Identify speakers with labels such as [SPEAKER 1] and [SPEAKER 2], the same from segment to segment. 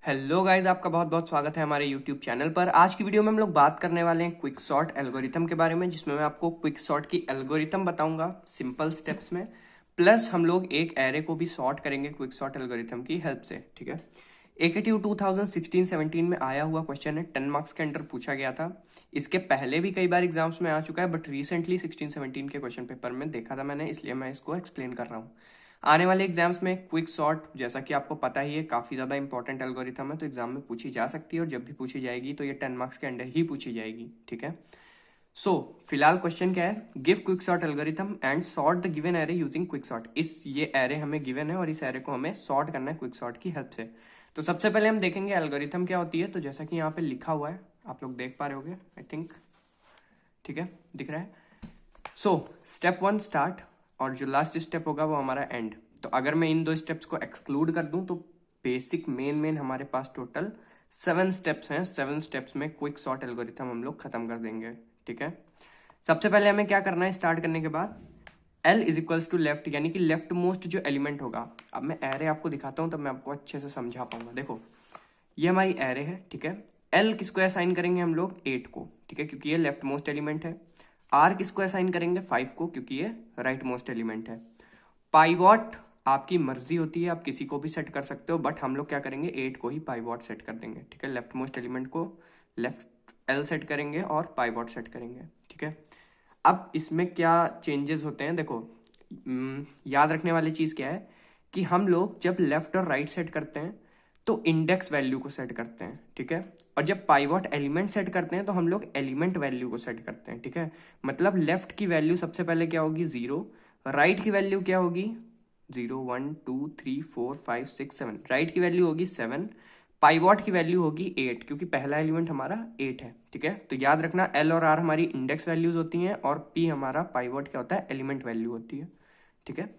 [SPEAKER 1] Hello guys, आपका बहुत बहुत स्वागत है हमारे यूट्यूब चैनल पर। आज की वीडियो में हम लोग बात करने वाले हैं क्विक सॉर्ट एल्गोरिथम के बारे में, जिसमें मैं आपको क्विक सॉर्ट की एल्गोरिथम बताऊंगा सिंपल स्टेप्स में। प्लस हम लोग एक एरे को भी सॉर्ट करेंगे क्विक सॉर्ट एल्गोरिथम की हेल्प से। ठीक है, AKTU 2016-17 में आया हुआ क्वेश्चन है, 10 मार्क्स के अंडर पूछा गया था। इसके पहले भी कई बार एग्जाम्स में आ चुका है, बट रिसेंटली 16-17 के क्वेश्चन पेपर में देखा था मैंने, इसलिए मैं इसको एक्सप्लेन कर रहा हूँ। आने वाले एग्जाम्स में क्विक सॉर्ट, जैसा कि आपको पता ही है, काफी ज्यादा इंपॉर्टेंट एल्गोरिथम है, तो एग्जाम में पूछी जा सकती है, और जब भी पूछी जाएगी तो ये 10 मार्क्स के अंडर ही पूछी जाएगी। ठीक है, फिलहाल क्वेश्चन क्या है, give quick sort algorithm and sort the given array using quick sort. ये एरे हमें गिवन है और इस एरे को हमें सॉर्ट करना है क्विक सॉर्ट की हेल्प से। तो सबसे पहले हम देखेंगे एल्गोरिथम क्या होती है। तो जैसा कि यहाँ पे लिखा हुआ है, आप लोग देख पा रहे होगे आई थिंक। ठीक है, दिख रहा है। स्टेप 1 स्टार्ट, और जो लास्ट स्टेप होगा वो हमारा एंड। तो अगर मैं इन दो स्टेप्स को एक्सक्लूड कर दूं तो बेसिक मेन हमारे पास टोटल 7 स्टेप्स हैं। 7 स्टेप्स में क्विक सॉर्ट एल्गोरिथम हम लोग खत्म कर देंगे। ठीक है, सबसे पहले हमें क्या करना है स्टार्ट करने के बाद, L is equals to left, यानी कि लेफ्ट मोस्ट जो एलिमेंट होगा। अब मैं एरे आपको दिखाता हूं तब मैं आपको अच्छे से समझा पाऊंगा। देखो, ये हमारी एरे है। ठीक है, L किसको असाइन करेंगे हम लोग, 8 को। ठीक है, क्योंकि ये लेफ्ट मोस्ट एलिमेंट है। R किसको असाइन करेंगे, 5 को, क्योंकि ये राइट मोस्ट एलिमेंट है। पाइवॉट आपकी मर्जी होती है, आप किसी को भी सेट कर सकते हो, बट हम लोग क्या करेंगे, 8 को ही पाइवॉट सेट कर देंगे। ठीक है, लेफ्ट मोस्ट एलिमेंट को लेफ्ट L सेट करेंगे और पाइवॉट सेट करेंगे। ठीक है, अब इसमें क्या चेंजेस होते हैं, देखो याद रखने वाली चीज क्या है कि हम लोग जब लेफ्ट और राइट सेट करते हैं तो इंडेक्स वैल्यू को सेट करते हैं। ठीक है, और जब पाइवॉट एलिमेंट सेट करते हैं तो हम लोग एलिमेंट वैल्यू को सेट करते हैं। ठीक है, मतलब लेफ्ट की वैल्यू सबसे पहले क्या होगी, 0। राइट की वैल्यू क्या होगी, 0 1 2 3 4 5 6 7। राइट की वैल्यू होगी 7। पाइवॉट की वैल्यू होगी 8, क्योंकि पहला एलिमेंट हमारा 8 है। ठीक है, तो याद रखना L और R हमारी इंडेक्स वैल्यूज होती हैं और P हमारा पाइवॉट क्या होता है, एलिमेंट वैल्यू होती है। ठीक है,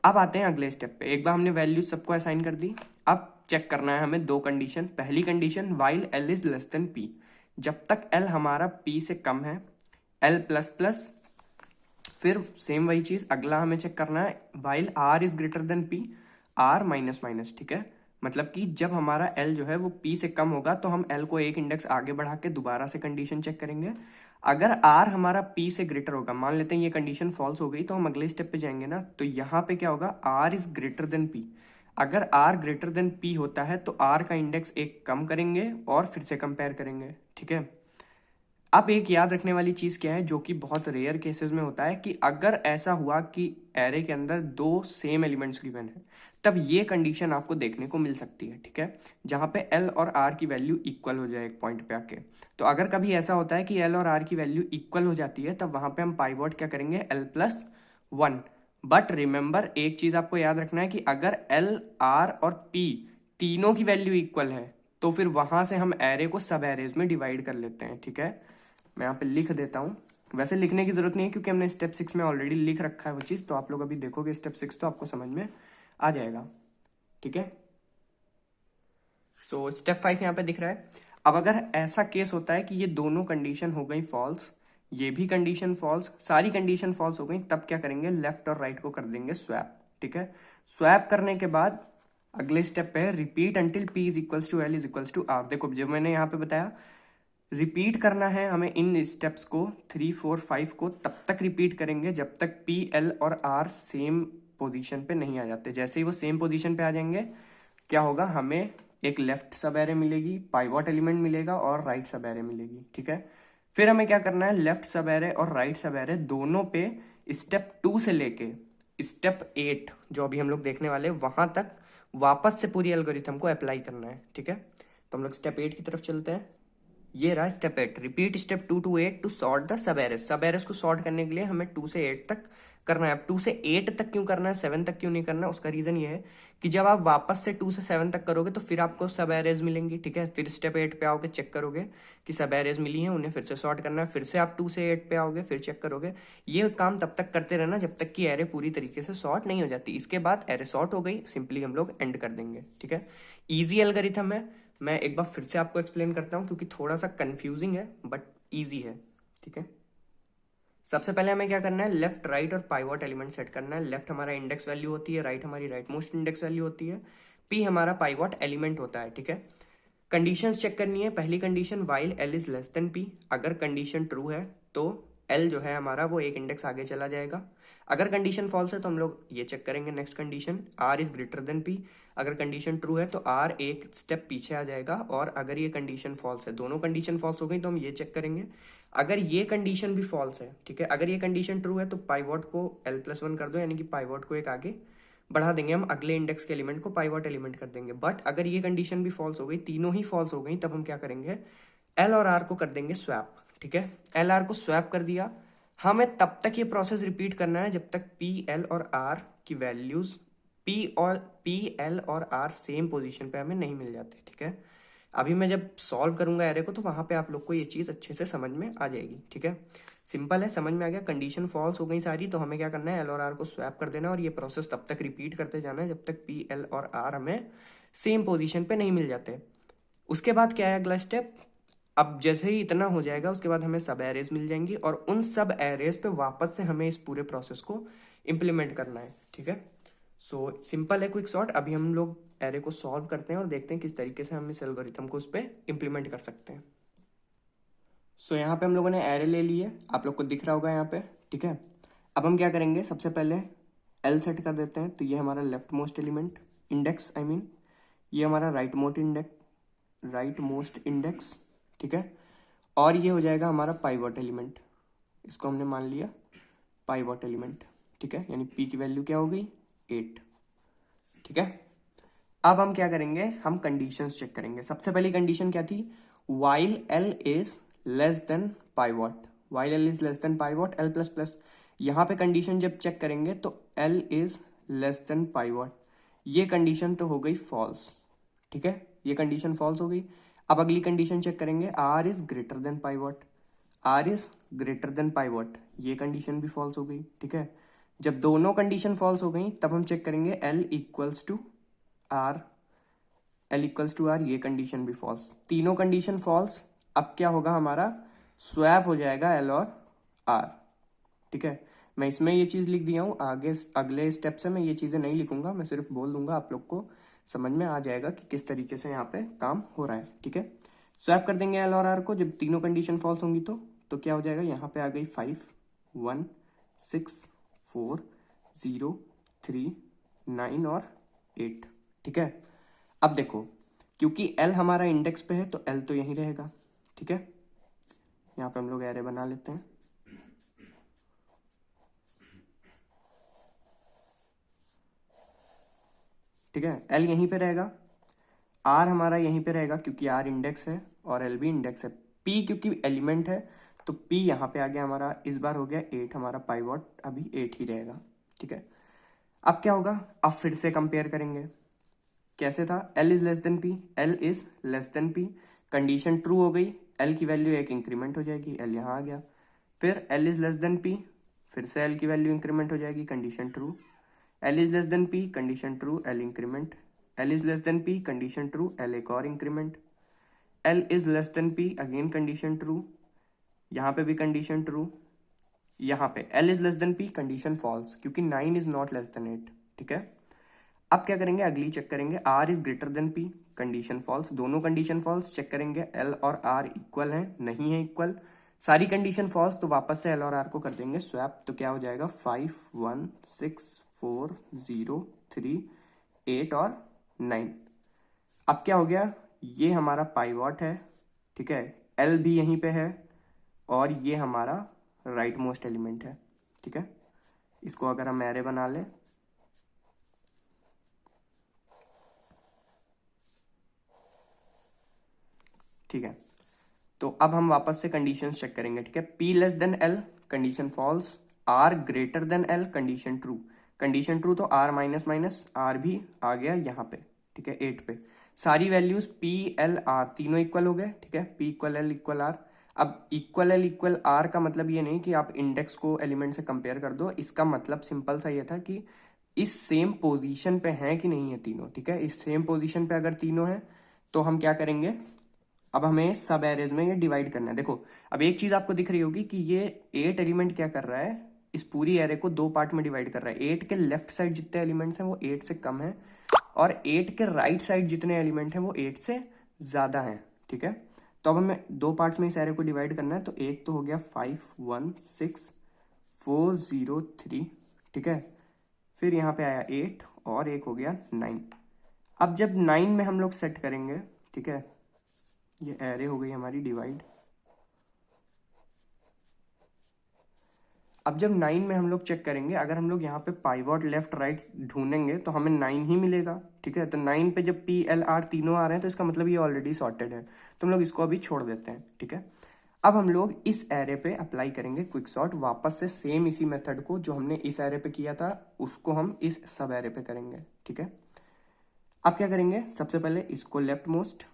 [SPEAKER 1] अब आते हैं अगले स्टेप पे। एक बार हमने वैल्यूज सबको असाइन कर दी, अब चेक करना है हमें दो कंडीशन। पहली condition, while L is less than P। जब तक L हमारा P से कम है, L प्लस प्लस। फिर सेम वही चीज अगला हमें चेक करना है, while R is greater than P, R minus minus. ठीक है, मतलब कि जब हमारा L जो है वो P से कम होगा तो हम L को एक इंडेक्स आगे बढ़ा के दोबारा से कंडीशन चेक करेंगे। अगर R हमारा P से ग्रेटर होगा, मान लेते हैं ये कंडीशन फॉल्स हो गई, तो हम अगले स्टेप पे जाएंगे ना, तो यहाँ पे क्या होगा, R is greater than P। अगर R ग्रेटर देन P होता है तो R का इंडेक्स एक कम करेंगे और फिर से कंपेयर करेंगे। ठीक है, अब एक याद रखने वाली चीज क्या है, जो कि बहुत रेयर केसेस में होता है, कि अगर ऐसा हुआ कि एरे के अंदर दो सेम एलिमेंट्स गिवन है, तब ये कंडीशन आपको देखने को मिल सकती है। ठीक है, जहां पे L और R की वैल्यू इक्वल हो जाए एक पॉइंट पे आके। तो अगर कभी ऐसा होता है कि L और R की वैल्यू इक्वल हो जाती है, तब वहां पे हम पाइवॉट क्या करेंगे, L प्लस 1। बट रिमेंबर, एक चीज आपको याद रखना है कि अगर L, R और P तीनों की वैल्यू इक्वल है, तो फिर वहां से हम एरे को सब एरेज में डिवाइड कर लेते हैं। ठीक है, मैं यहाँ पे लिख देता हूँ। वैसे लिखने की जरूरत नहीं है, क्योंकि हमने स्टेप 6 में ऑलरेडी लिख रखा है वो चीज, तो आप लोग अभी देखोगे स्टेप 6 तो आपको समझ में आ जाएगा। ठीक है, स्टेप 5 यहाँ पे दिख रहा है। अब अगर ऐसा केस होता है कि ये दोनों कंडीशन हो गई फॉल्स, ये भी कंडीशन फॉल्स, सारी कंडीशन फॉल्स हो गई, तब क्या करेंगे, लेफ्ट और राइट को कर देंगे स्वैप। ठीक है, स्वैप करने के बाद अगले स्टेप पे है, repeat until P is equals to L is equals to R। देखो, जो मैंने यहाँ पे बताया, रिपीट करना है हमें इन स्टेप्स को, 3 4 5 को तब तक रिपीट करेंगे जब तक P, L और R सेम पोजीशन पे नहीं आ जाते। जैसे ही वो सेम पोजीशन पे आ जाएंगे, क्या होगा, हमें एक लेफ्ट सब एरे मिलेगी, पाइवॉट एलिमेंट मिलेगा और राइट सब एरे मिलेगी। ठीक है, फिर हमें क्या करना है, लेफ्ट सब एरे और राइट सब एरे दोनों पे स्टेप 2 से लेके स्टेप 8, जो अभी हम लोग देखने वाले वहां तक वापस से पूरी एल्गोरिथम को अप्लाई करना है। ठीक है, तो हम लोग स्टेप 8 की तरफ चलते हैं। ये रहा step 8, repeat step 2 to 8 to sort the sub arrays. Sub arrays को सॉर्ट करने के लिए हमें 2 से 8 तक करना है। अब 2 से 8 तक क्यों करना है, 7 तक क्यों नहीं करना, उसका रीजन ये है कि जब आप वापस से 2 से 7 तक करोगे तो फिर आपको सब एरेज मिलेंगी। ठीक है, फिर स्टेप 8 पे आओगे, चेक करोगे कि सब एरेज मिली हैं, उन्हें फिर से सॉर्ट करना है, फिर से आप 2 से 8 पे आओगे, फिर चेक करोगे। ये काम तब तक करते रहना जब तक कि एरे पूरी तरीके से सॉर्ट नहीं हो जाती। इसके बाद एरे सॉर्ट हो गई, सिंपली हम लोग एंड कर देंगे। ठीक है, ईजी एल्गोरिथम है। मैं एक बार फिर से आपको एक्सप्लेन करता हूं, क्योंकि थोड़ा सा कंफ्यूजिंग है बट इजी है। ठीक है, सबसे पहले हमें क्या करना है, लेफ्ट, राइट और पाइवॉट एलिमेंट सेट करना है। लेफ्ट हमारा इंडेक्स वैल्यू होती है, राइट हमारी राइट मोस्ट इंडेक्स वैल्यू होती है। p हमारा पाइवट एलिमेंट होता है, ठीक है। कंडीशंस चेक करनी है। पहली condition while l is less than p, अगर कंडीशन ट्रू है तो l जो है हमारा वो एक इंडेक्स आगे चला जाएगा। अगर कंडीशन फॉल्स है तो हम लोग ये चेक करेंगे next condition r is greater than p, अगर कंडीशन ट्रू है तो r एक स्टेप पीछे आ जाएगा। और अगर ये कंडीशन फॉल्स है, दोनों कंडीशन फॉल्स हो गई तो हम ये चेक करेंगे अगर ये कंडीशन भी फॉल्स है, ठीक है, अगर ये कंडीशन ट्रू है तो पाइवट को l+1 कर दो, यानी कि पाइवट को एक आगे बढ़ा देंगे, हम अगले इंडेक्स के एलिमेंट को पाइवट एलिमेंट कर देंगे। बट अगर ये कंडीशन भी फॉल्स हो गई, तीनों ही फॉल्स हो गई, तब हम क्या करेंगे, एल और आर को कर देंगे स्वैप, ठीक है। एल आर को स्वैप कर दिया, हमें तब तक ये प्रोसेस रिपीट करना है जब तक पी एल और आर की वैल्यूज पी एल और आर सेम पोजीशन पे हमें नहीं मिल जाते, ठीक है। अभी मैं जब सॉल्व करूंगा एरे को तो वहां पे आप लोग को ये चीज अच्छे से समझ में आ जाएगी, ठीक है। सिंपल है, समझ में आ गया। कंडीशन फॉल्स हो गई सारी, तो हमें क्या करना है, एल और आर को स्वैप कर देना और ये प्रोसेस तब तक रिपीट करते जाना है जब तक पी एल और आर हमें सेम पोजीशन पे नहीं मिल जाते। उसके बाद क्या है अगला स्टेप, अब जैसे ही इतना हो जाएगा उसके बाद हमें सब एरेज मिल जाएंगी और उन सब एरेज पे वापस से हमें इस पूरे प्रोसेस को इम्प्लीमेंट करना है, ठीक है। सो सिंपल है, क्विक शॉर्ट। अभी हम लोग एरे को सॉल्व करते हैं और देखते हैं किस तरीके से हम इस एल्गोरिथम को उस पर इम्प्लीमेंट कर सकते हैं। सो यहाँ पे हम लोगों ने एरे ले ली है, आप लोग को दिख रहा होगा यहाँ पे, ठीक है। अब हम क्या करेंगे, सबसे पहले एल सेट कर देते हैं, तो ये हमारा left most element index, I mean ये हमारा राइट मोस्ट इंडेक्स, ठीक है। और ये हो जाएगा हमारा पाइवट एलिमेंट, इसको हमने मान लिया पाइवट एलिमेंट, ठीक है। यानी पी की वैल्यू क्या हो गई, 8, ठीक है। अब हम क्या करेंगे, हम कंडीशंस चेक करेंगे। सबसे पहली कंडीशन क्या थी, while L is less then pivot, while L is less then pivot L plus plus. यहाँ पे कंडीशन जब चेक करेंगे तो L is less then pivot, ये कंडीशन तो हो गई फॉल्स, ठीक है, ये कंडीशन फॉल्स हो गई। अब अगली कंडीशन चेक करेंगे, R is greater than pivot, R is greater than pivot, ये कंडीशन भी फॉल्स हो गई, ठीक है। जब दोनों कंडीशन फॉल्स हो गई तब हम चेक करेंगे L equals to R, L equals to R, ये कंडीशन भी फॉल्स, तीनों कंडीशन फॉल्स। अब क्या होगा, हमारा स्वैप हो जाएगा एल और आर, ठीक है। मैं इसमें ये चीज लिख दिया हूं, आगे अगले स्टेप से मैं ये चीजें नहीं लिखूंगा, मैं सिर्फ बोल दूंगा, आप लोग को समझ में आ जाएगा कि किस तरीके से यहाँ पे काम हो रहा है, ठीक है। स्वैप कर देंगे एल और आर को, जब तीनों कंडीशन फॉल्स होंगी तो क्या हो जाएगा, यहाँ पे आ गई 5 1 6 4 0 3 9 और 8, ठीक है। अब देखो, क्योंकि एल हमारा इंडेक्स पे है तो एल तो यहीं रहेगा, ठीक है। यहाँ पे हम लोग एरे बना लेते हैं, ठीक है। एल यहीं पे रहेगा, आर हमारा यहीं पे रहेगा क्योंकि आर इंडेक्स है और एल भी इंडेक्स है। पी क्योंकि एलिमेंट है तो पी यहाँ पे आ गया हमारा, इस बार हो गया 8, हमारा पाइवट अभी 8 ही रहेगा, ठीक है। अब क्या होगा, अब फिर से कंपेयर करेंगे, कैसे था, L is less than P, L is less than P, condition true हो गई, एल की वैल्यू एक इंक्रीमेंट हो जाएगी, एल यहाँ आ गया। फिर L is less than P, फिर से एल की वैल्यू इंक्रीमेंट हो जाएगी, condition true, L is less than P, condition true, L increment, L is less than P, condition true, L एक और increment, L is less than P, again condition true, यहाँ पे भी condition true, यहाँ पे L is less than P, condition false, क्योंकि 9 is not less than 8, ठीक है। अब क्या करेंगे, अगली चेक करेंगे, R is greater than P, condition false, दोनों कंडीशन फॉल्स। चेक करेंगे एल और आर इक्वल है, नहीं है इक्वल, सारी कंडीशन फॉल्स, तो वापस से एल और आर को कर देंगे स्वैप, तो क्या हो जाएगा 5 1 6 4 0 3 8 और 9। अब क्या हो गया, ये हमारा पाइवट है, ठीक है, एल भी यहीं पे है और ये हमारा राइट मोस्ट एलिमेंट है, ठीक है। इसको अगर हम एरे बना ले, ठीक है, तो अब हम वापस से कंडीशंस चेक करेंगे, ठीक है। P less than L, condition false, R greater than L, condition true, condition true तो आर माइनस माइनस आर भी आ गया यहाँ पे, ठीक है, 8 पे। सारी वैल्यूज पी एल आर तीनों इक्वल हो गए, ठीक है, P equal L equal R. अब इक्वल एल इक्वल आर का मतलब ये नहीं कि आप इंडेक्स को एलिमेंट से कंपेयर कर दो, इसका मतलब सिंपल सा ये था कि इस सेम पोजीशन पे हैं कि नहीं है तीनों, ठीक है। इस सेम पोजीशन पे अगर तीनों हैं तो हम क्या करेंगे, अब हमें सब एरेज में ये डिवाइड करना है। देखो, अब एक चीज आपको दिख रही होगी कि ये 8 एलिमेंट क्या कर रहा है, इस पूरी एरे को 2 पार्ट में डिवाइड कर रहा है। 8 के लेफ्ट साइड जितने एलिमेंट्स हैं वो 8 से कम है और 8 के राइट साइड जितने एलिमेंट हैं वो 8 से ज़्यादा हैं, ठीक है। तो अब हमें दो पार्ट्स में इस एरे को डिवाइड करना है। तो एक तो हो गया 5 1 6 4 0 3, ठीक है। फिर यहाँ पे आया 8 और एक हो गया 9। अब जब 9 में हम लोग सेट करेंगे, ठीक है, ये एरे हो गई हमारी डिवाइड। अब जब 9 में हम लोग चेक करेंगे, अगर हम लोग यहाँ पे पाइवॉट लेफ्ट राइट ढूंढेंगे तो हमें 9 ही मिलेगा, ठीक है। तो 9 पे जब पी एल आर तीनों आ रहे हैं तो इसका मतलब ये ऑलरेडी सॉर्टेड है, तो हम लोग इसको अभी छोड़ देते हैं, ठीक है। अब हम लोग इस एरे पे अप्लाई करेंगे क्विक सॉर्ट, वापस से सेम इसी मेथड को जो हमने इस एरे पे किया था उसको हम इस सब एरे पे करेंगे, ठीक है। अब क्या करेंगे, सबसे पहले इसको लेफ्ट मोस्ट,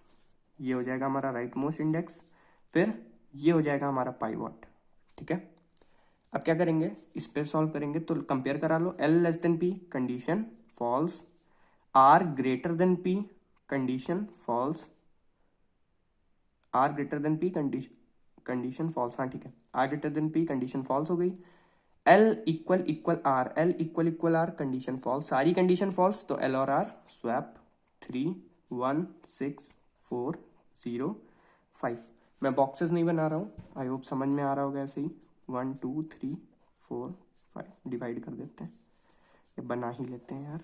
[SPEAKER 1] ये हो जाएगा हमारा राइट मोस्ट इंडेक्स, फिर ये हो जाएगा हमारा पाइवॉट, ठीक है। अब क्या करेंगे, इस पे सॉल्व करेंगे तो कंपेयर करा लो। L less than P condition false, R greater than P condition false, R greater than P condition false, हाँ ठीक है, R greater than P condition false हो गई। L equal equal R, L equal equal R condition false, सारी condition false, तो L और R swap 3 1 6 4 0 5। मैं boxes नहीं बना रहा हूँ, आई होप समझ में आ रहा होगा ऐसे ही। 1 2 3 4 5 डिवाइड कर देते हैं, ये बना ही लेते हैं यार,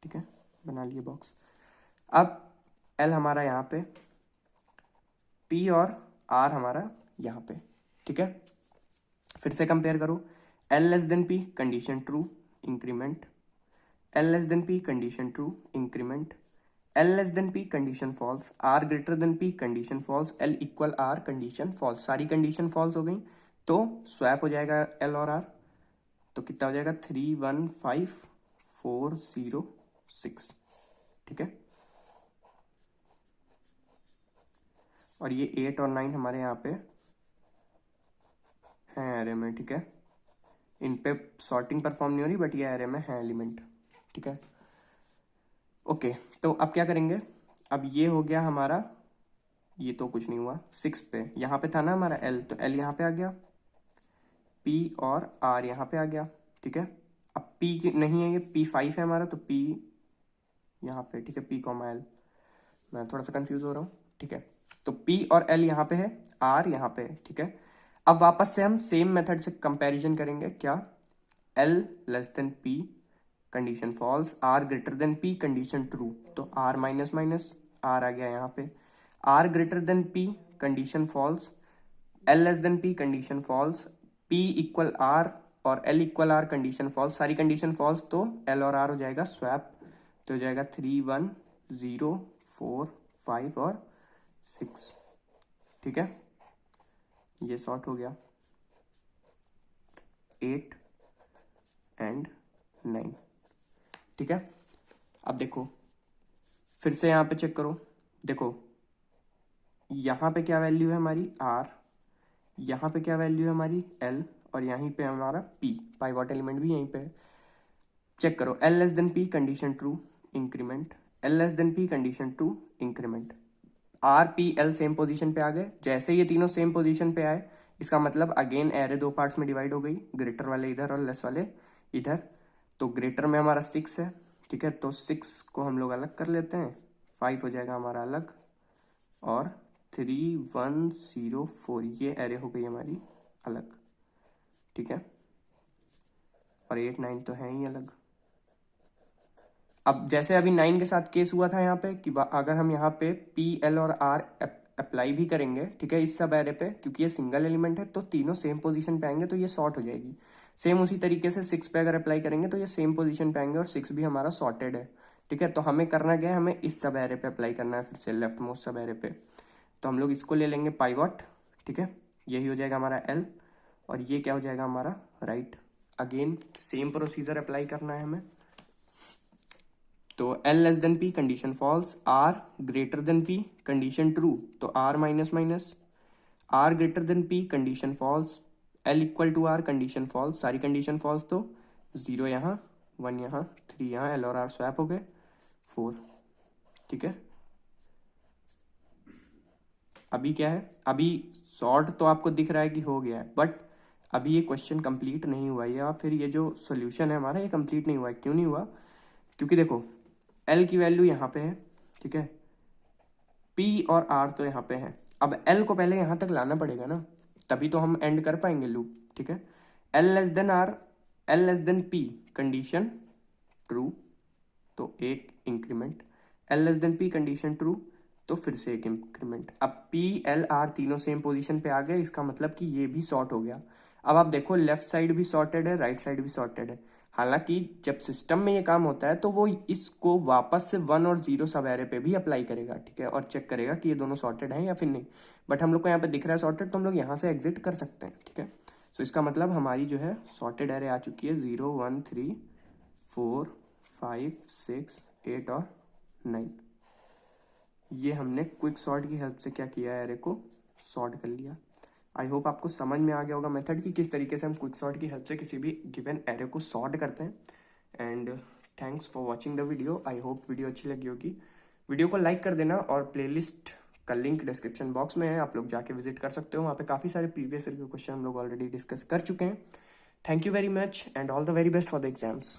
[SPEAKER 1] ठीक है, बना लिए बॉक्स। अब एल हमारा यहाँ पे, पी और आर हमारा यहाँ पे, ठीक है। फिर से कंपेयर करो, L less than P condition true increment, L less than P condition true increment, L less than P condition false, R greater than P condition false, L equal R condition false, सारी condition false हो गई तो swap हो जाएगा L और are. तो कितना हो जाएगा 3 1 5 4 0 6, ठीक है। और ये 8 और 9 हमारे यहाँ पे हैं एरे में, ठीक है। इन पे सॉर्टिंग परफॉर्म नहीं हो रही बट ये एरे में है एलिमेंट, ठीक है। ओके, तो अब क्या करेंगे, अब ये हो गया हमारा, ये तो कुछ नहीं हुआ 6 पे, यहाँ पे था ना हमारा एल, तो एल यहाँ पे आ गया, पी और आर यहाँ पे आ गया, ठीक है। अब पी नहीं है, ये P5 है हमारा, तो P यहाँ पे, ठीक है, P कॉमा एल, मैं थोड़ा सा कंफ्यूज हो रहा हूँ, ठीक है। तो P और L यहाँ पे है, R यहाँ पे है, ठीक है। अब वापस से हम सेम मेथड से कंपैरिजन करेंगे, क्या, L less than P condition false, R greater than P condition true, तो R माइनस माइनस R आ गया यहाँ पे, R greater than P condition false, L less than P condition false, P equal R और L equal R condition false, सारी condition false, तो L और R हो जाएगा स्वैप, तो हो जाएगा 3 1 0 4 5 और 6, ठीक है। ये सॉर्ट हो गया 8 एंड 9, ठीक है। अब देखो फिर से यहाँ पे चेक करो, देखो यहाँ पे क्या वैल्यू है हमारी R, यहाँ पे क्या वैल्यू है हमारी L, और यहीं पे हमारा P, पाइवॉट एलिमेंट भी यहीं पे है। चेक करो, L less than P condition true increment, L less than P condition true increment, R P L same position पे आ गए। जैसे ये तीनों सेम पोजीशन पे आए, इसका मतलब अगेन एरे दो पार्ट्स में डिवाइड हो गई, ग्रेटर वाले इधर और लेस वाले इधर। तो ग्रेटर में हमारा 6 है, ठीक है, तो 6 को हम लोग अलग कर लेते हैं, 5 हो जाएगा हमारा अलग, और 3 1 0 4 ये एरे हो गई हमारी अलग, ठीक है। और 8 9 तो है ही अलग। अब जैसे अभी 9 के साथ केस हुआ था यहाँ पे कि अगर हम यहाँ पे P L और R अप्लाई भी करेंगे, ठीक है, इस सब एरे पे, क्योंकि ये सिंगल एलिमेंट है तो तीनों सेम पोजीशन पे आएंगे तो ये सॉर्ट हो जाएगी। सेम उसी तरीके से 6 पे अगर अप्लाई करेंगे तो ये सेम पोजीशन पे आएंगे और 6 भी हमारा सॉर्टेड है, ठीक है। तो हमें करना क्या है, हमें इस सब एरे पे अप्लाई करना है, फिर से लेफ्ट मोस्ट सब एरे पे। तो हम लोग इसको ले लेंगे पाइवॉट, ठीक है, यही हो जाएगा हमारा L, और ये क्या हो जाएगा हमारा right. Again same procedure apply करना है हमें। तो L less than P condition false, R greater than P condition true, तो R minus minus, R greater than P condition false, L equal to R condition false, सारी condition false, तो 0 यहाँ 1 यहाँ 3 यहाँ, L और R स्वैप हो गए 4, ठीक है। अभी क्या है, अभी सॉर्ट तो आपको दिख रहा है कि हो गया है, बट अभी ये क्वेश्चन कंप्लीट नहीं हुआ, या फिर ये जो सोल्यूशन है हमारा ये कंप्लीट नहीं हुआ है। क्यों नहीं हुआ, क्योंकि देखो एल की वैल्यू यहाँ पे है, ठीक है, पी और आर तो यहाँ पे है। अब एल को पहले यहाँ तक लाना पड़ेगा ना, तभी तो हम एंड कर पाएंगे लूप, ठीक है। L less than R, L less than P, condition true, तो एक increment, L less than P, condition true, तो फिर से एक इंक्रीमेंट। अब पी एल आर तीनों सेम पोजीशन पे आ गए, इसका मतलब कि ये भी सॉर्ट हो गया। अब आप देखो लेफ्ट साइड भी सॉर्टेड है, राइट साइड भी सॉर्टेड है। हालांकि जब सिस्टम में ये काम होता है तो वो इसको वापस से 1 और 0 सब एरे पे भी अप्लाई करेगा, ठीक है, और चेक करेगा कि ये दोनों सॉर्टेड हैं या फिर नहीं। बट हम लोग को यहाँ पे दिख रहा है सॉर्टेड, तो हम लोग यहाँ से एग्जिट कर सकते हैं, ठीक है। सो इसका मतलब हमारी जो है सॉर्टेड एरे आ चुकी है 0 1 3 4 5 6 8 और 9। ये हमने क्विक सॉर्ट की हेल्प से क्या किया है, एरे को सॉर्ट कर लिया। आई होप आपको समझ में आ गया होगा मेथड कि किस तरीके से हम क्विक सॉर्ट की हेल्प से किसी भी गिवन एरे को सॉर्ट करते हैं। And thanks for watching the video. I hope video अच्छी लगी होगी। वीडियो को लाइक कर देना और प्लेलिस्ट का लिंक डिस्क्रिप्शन बॉक्स में है, आप लोग जाके विजिट कर सकते हो। वहाँ पे काफ़ी सारे प्रीवियस ईयर के क्वेश्चन हम लोग ऑलरेडी डिस्कस कर चुके हैं। Thank you very much and all the very best for the exams.